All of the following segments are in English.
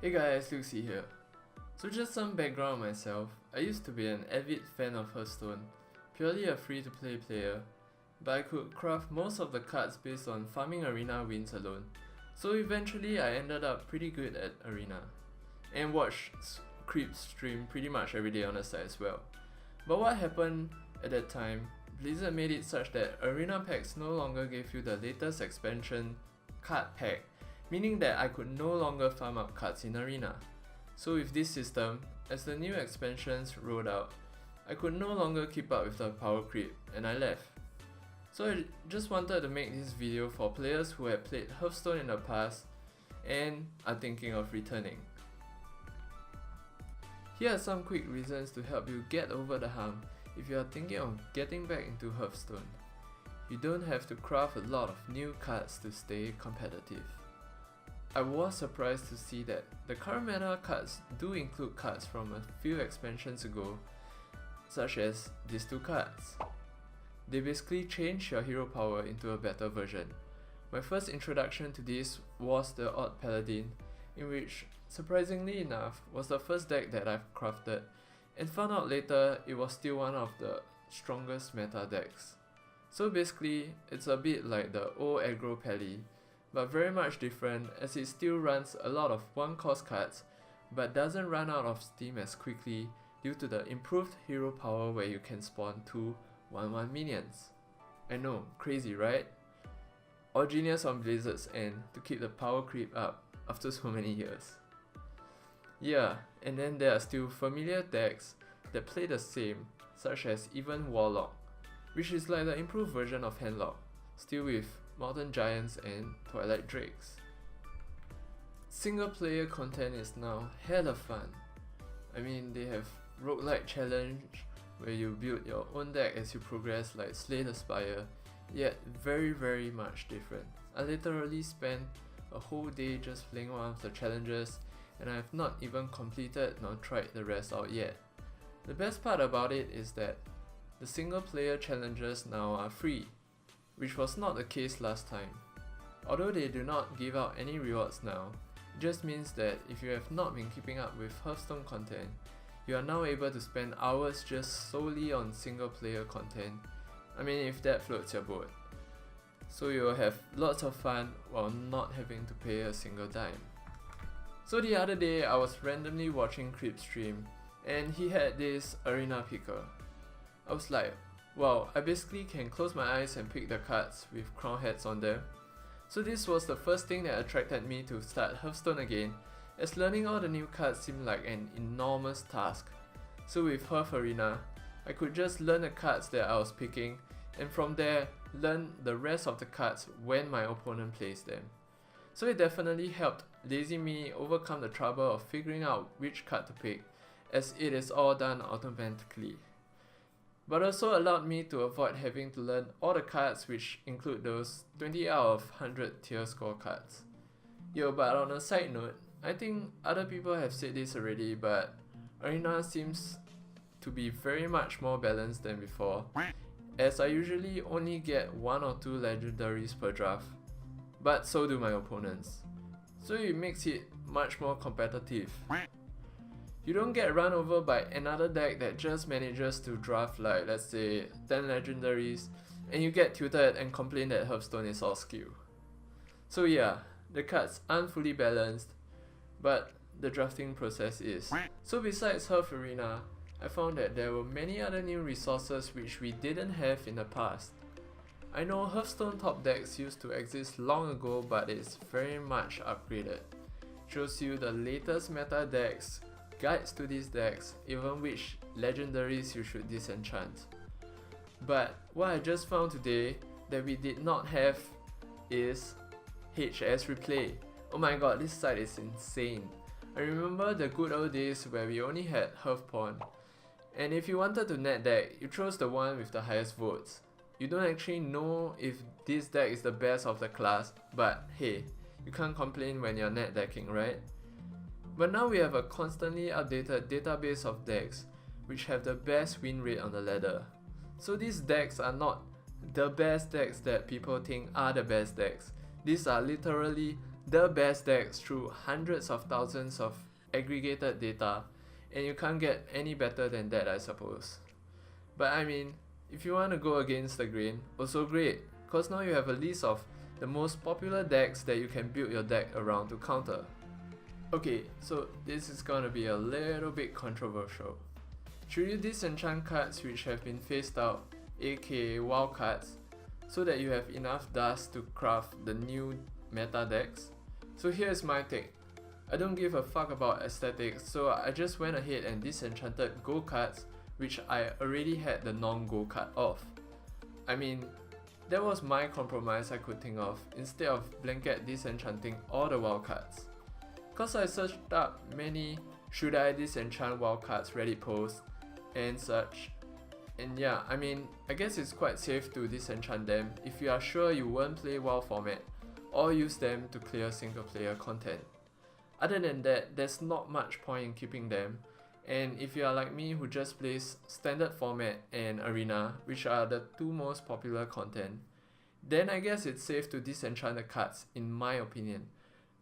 Hey guys, Lucy here. So just some background on myself. I used to be an avid fan of Hearthstone, purely a free-to-play player, but I could craft most of the cards based on farming arena wins alone. So eventually I ended up pretty good at arena, and watched Kripp stream pretty much every day on the side as well. But what happened at that time, Blizzard made it such that arena packs no longer gave you the latest expansion card pack, meaning that I could no longer farm up cards in arena. So with this system, as the new expansions rolled out, I could no longer keep up with the power creep and I left. So I just wanted to make this video for players who have played Hearthstone in the past and are thinking of returning. Here are some quick reasons to help you get over the hump if you are thinking of getting back into Hearthstone. You don't have to craft a lot of new cards to stay competitive. I was surprised to see that the current meta cards do include cards from a few expansions ago, such as these two cards. They basically change your hero power into a better version. My first introduction to this was the Odd Paladin, in which, surprisingly enough, was the first deck that I've crafted, and found out later it was still one of the strongest meta decks. So basically, it's a bit like the old aggro Pally, but very much different as it still runs a lot of 1-cost cards, but doesn't run out of steam as quickly due to the improved hero power where you can spawn 2 1/1 minions. I know, crazy right? All genius on Blizzard's end to keep the power creep up after so many years. Yeah, and then there are still familiar decks that play the same, such as even Warlock, which is like the improved version of Handlock, still with Mountain Giants and Twilight Drakes. Single player content is now hella fun. I mean, they have roguelike challenge where you build your own deck as you progress, like Slay the Spire, yet very much different. I literally spent a whole day just playing one of the challenges and I have not even completed nor tried the rest out yet. The best part about it is that the single player challenges now are free, which was not the case last time. Although they do not give out any rewards now, it just means that if you have not been keeping up with Hearthstone content, you are now able to spend hours just solely on single player content. I mean, if that floats your boat. So you will have lots of fun while not having to pay a single dime. So the other day I was randomly watching Kripp stream and he had this arena picker. I was like, wow, I basically can close my eyes and pick the cards with crown heads on them. So this was the first thing that attracted me to start Hearthstone again, as learning all the new cards seemed like an enormous task. So with Hearth Arena, I could just learn the cards that I was picking, and from there, learn the rest of the cards when my opponent plays them. So it definitely helped lazy me overcome the trouble of figuring out which card to pick, as it is all done automatically. But also allowed me to avoid having to learn all the cards, which include those 20 out of 100 tier score cards. Yo, but on a side note, I think other people have said this already, but Arena seems to be very much more balanced than before, as I usually only get 1 or 2 legendaries per draft, but so do my opponents. So it makes it much more competitive. You don't get run over by another deck that just manages to draft like, let's say, 10 legendaries, and you get tilted and complain that Hearthstone is all skill. So yeah, the cards aren't fully balanced, but the drafting process is. So besides Hearth Arena, I found that there were many other new resources which we didn't have in the past. I know Hearthstone top decks used to exist long ago, but it's very much upgraded. Shows you the latest meta decks, guides to these decks, even which legendaries you should disenchant. But what I just found today that we did not have is HS Replay. Oh my god, this site is insane. I remember the good old days where we only had Hearth Pawn, and if you wanted to net deck, you chose the one with the highest votes. You don't actually know if this deck is the best of the class, but hey, you can't complain when you're net decking, right? But now we have a constantly updated database of decks which have the best win rate on the ladder. So these decks are not the best decks that people think are the best decks. These are literally the best decks through hundreds of thousands of aggregated data, and you can't get any better than that, I suppose. But I mean, if you want to go against the grain, also great, cause now you have a list of the most popular decks that you can build your deck around to counter. Okay, so this is gonna be a little bit controversial. Should you disenchant cards which have been phased out, aka wild cards, so that you have enough dust to craft the new meta decks? So here's my take. I don't give a fuck about aesthetics, so I just went ahead and disenchanted gold cards which I already had the non-gold card of. I mean, that was my compromise I could think of, instead of blanket disenchanting all the wild cards. Cause I searched up many should I disenchant wild cards Reddit posts and such, and yeah, I mean, I guess it's quite safe to disenchant them if you are sure you won't play WoW format or use them to clear single player content. Other than that, there's not much point in keeping them, and if you are like me who just plays standard format and arena, which are the two most popular content, then I guess it's safe to disenchant the cards in my opinion.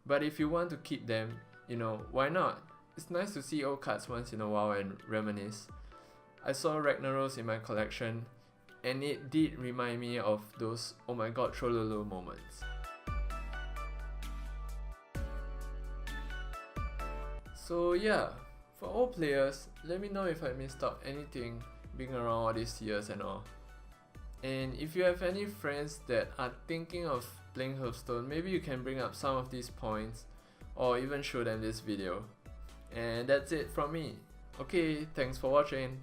But if you want to keep them, you know, why not? It's nice to see old cards once in a while and reminisce. I saw Ragnaros in my collection, and it did remind me of those oh my god Trololo moments. So yeah, for all players, let me know if I missed out anything being around all these years and all. And if you have any friends that are thinking of playing Hearthstone, maybe you can bring up some of these points or even show them this video. And that's it from me. Okay, thanks for watching.